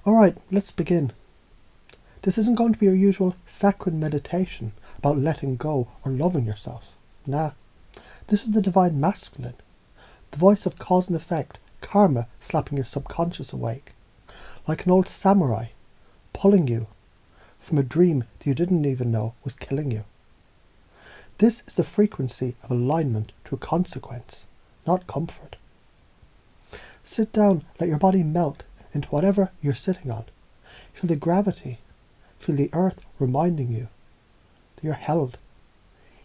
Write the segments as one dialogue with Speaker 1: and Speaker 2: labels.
Speaker 1: Alright, let's begin. This isn't going to be your usual saccharine meditation about letting go or loving yourself. Nah. This is the divine masculine. The voice of cause and effect, karma slapping your subconscious awake. Like an old samurai, pulling you from a dream that you didn't even know was killing you. This is the frequency of alignment to a consequence, not comfort. Sit down, let your body melt into whatever you're sitting on. Feel the gravity, feel the earth reminding you that you're held,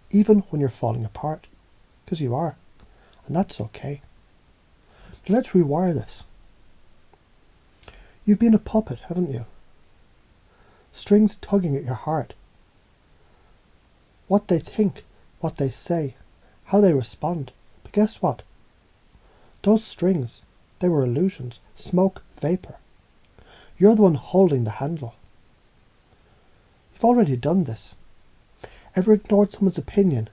Speaker 1: even when you're falling apart, because you are, and that's okay. But let's rewire this. You've been a puppet, haven't you? Strings tugging at your heart. What they think, what they say, how they respond. But guess what? Those strings, they were illusions, smoke, vapour. You're the one holding the handle. You've already done this. Ever ignored someone's opinion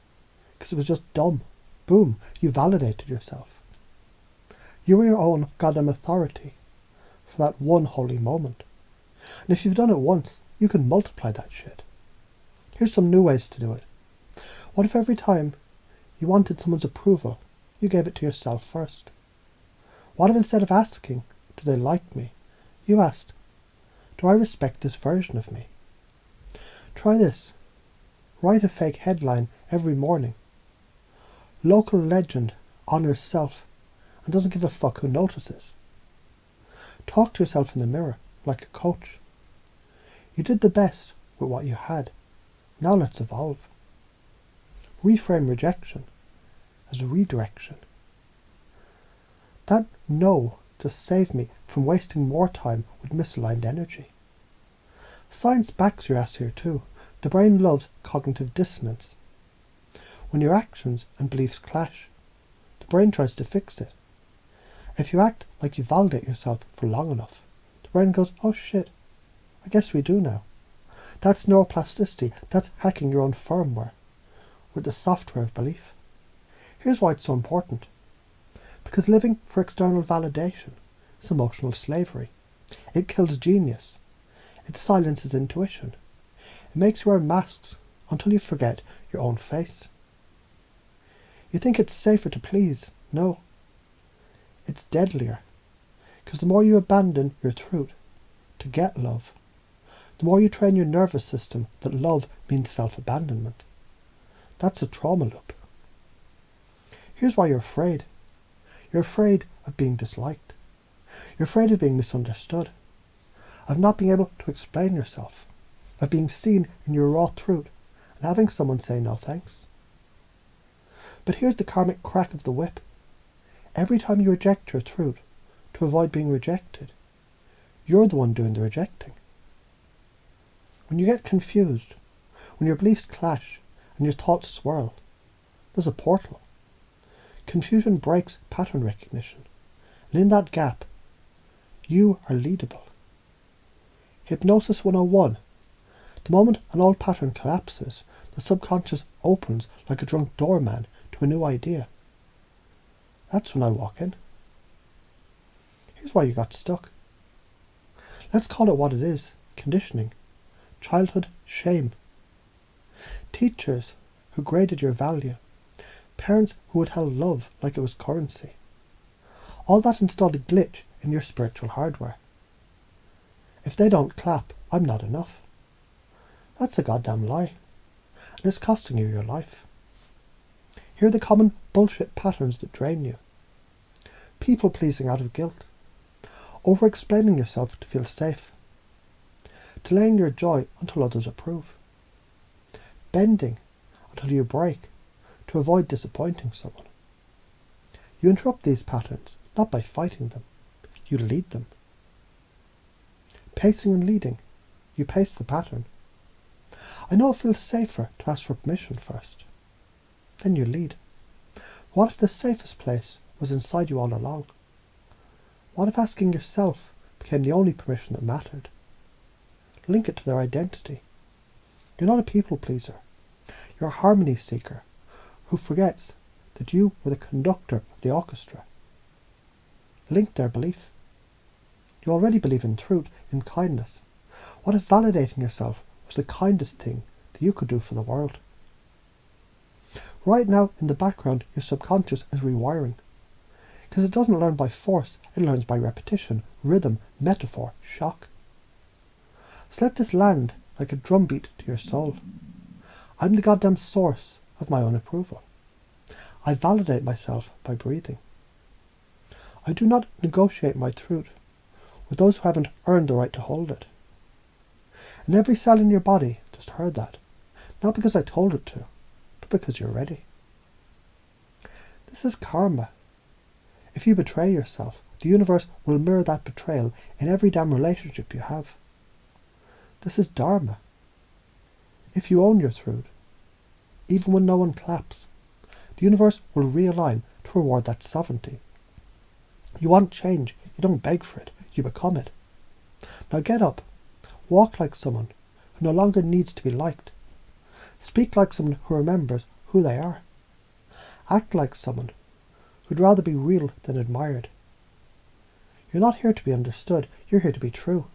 Speaker 1: because it was just dumb? Boom, you validated yourself. You were your own goddamn authority for that one holy moment. And if you've done it once, you can multiply that shit. Here's some new ways to do it. What if every time you wanted someone's approval, you gave it to yourself first? What if instead of asking, do they like me, you asked, do I respect this version of me? Try this. Write a fake headline every morning. Local legend honours self and doesn't give a fuck who notices. Talk to yourself in the mirror like a coach. You did the best with what you had. Now let's evolve. Reframe rejection as redirection. That no just saved me from wasting more time with misaligned energy. Science backs your ass here too. The brain loves cognitive dissonance. When your actions and beliefs clash, the brain tries to fix it. If you act like you validate yourself for long enough, the brain goes, oh shit, I guess we do now. That's neuroplasticity. That's hacking your own firmware with the software of belief. Here's why it's so important. Because living for external validation is emotional slavery. It kills genius. It silences intuition. It makes you wear masks until you forget your own face. You think it's safer to please. No. It's deadlier. Because the more you abandon your truth to get love, the more you train your nervous system that love means self-abandonment. That's a trauma loop. Here's why you're afraid. You're afraid of being disliked. You're afraid of being misunderstood, of not being able to explain yourself, of being seen in your raw truth and having someone say no thanks. But here's the karmic crack of the whip. Every time you reject your truth to avoid being rejected, you're the one doing the rejecting. When you get confused, when your beliefs clash and your thoughts swirl, there's a portal. Confusion breaks pattern recognition, and in that gap, you are leadable. Hypnosis 101. The moment an old pattern collapses, the subconscious opens like a drunk doorman to a new idea. That's when I walk in. Here's why you got stuck. Let's call it what it is, conditioning. Childhood shame. Teachers who graded your value. Parents who would held love like it was currency. All that installed a glitch in your spiritual hardware. If they don't clap, I'm not enough. That's a goddamn lie. And it's costing you your life. Here are the common bullshit patterns that drain you. People pleasing out of guilt. Over-explaining yourself to feel safe. Delaying your joy until others approve. Bending until you break to avoid disappointing someone. You interrupt these patterns not by fighting them, you lead them. Pacing and leading, you pace the pattern. I know it feels safer to ask for permission first. Then you lead. What if the safest place was inside you all along? What if asking yourself became the only permission that mattered? Link it to their identity. You're not a people pleaser. You're a harmony seeker who forgets that you were the conductor of the orchestra. Link their belief. You already believe in truth, in kindness. What if validating yourself was the kindest thing that you could do for the world? Right now, in the background, your subconscious is rewiring. Because it doesn't learn by force, it learns by repetition, rhythm, metaphor, shock. So let this land like a drumbeat to your soul. I'm the goddamn source of my own approval. I validate myself by breathing. I do not negotiate my truth with those who haven't earned the right to hold it. And every cell in your body just heard that. Not because I told it to, but because you're ready. This is karma. If you betray yourself, the universe will mirror that betrayal in every damn relationship you have. This is dharma. If you own your truth, even when no one claps, the universe will realign to reward that sovereignty. You want change, you don't beg for it, you become it. Now get up, walk like someone who no longer needs to be liked. Speak like someone who remembers who they are. Act like someone who'd rather be real than admired. You're not here to be understood, you're here to be true.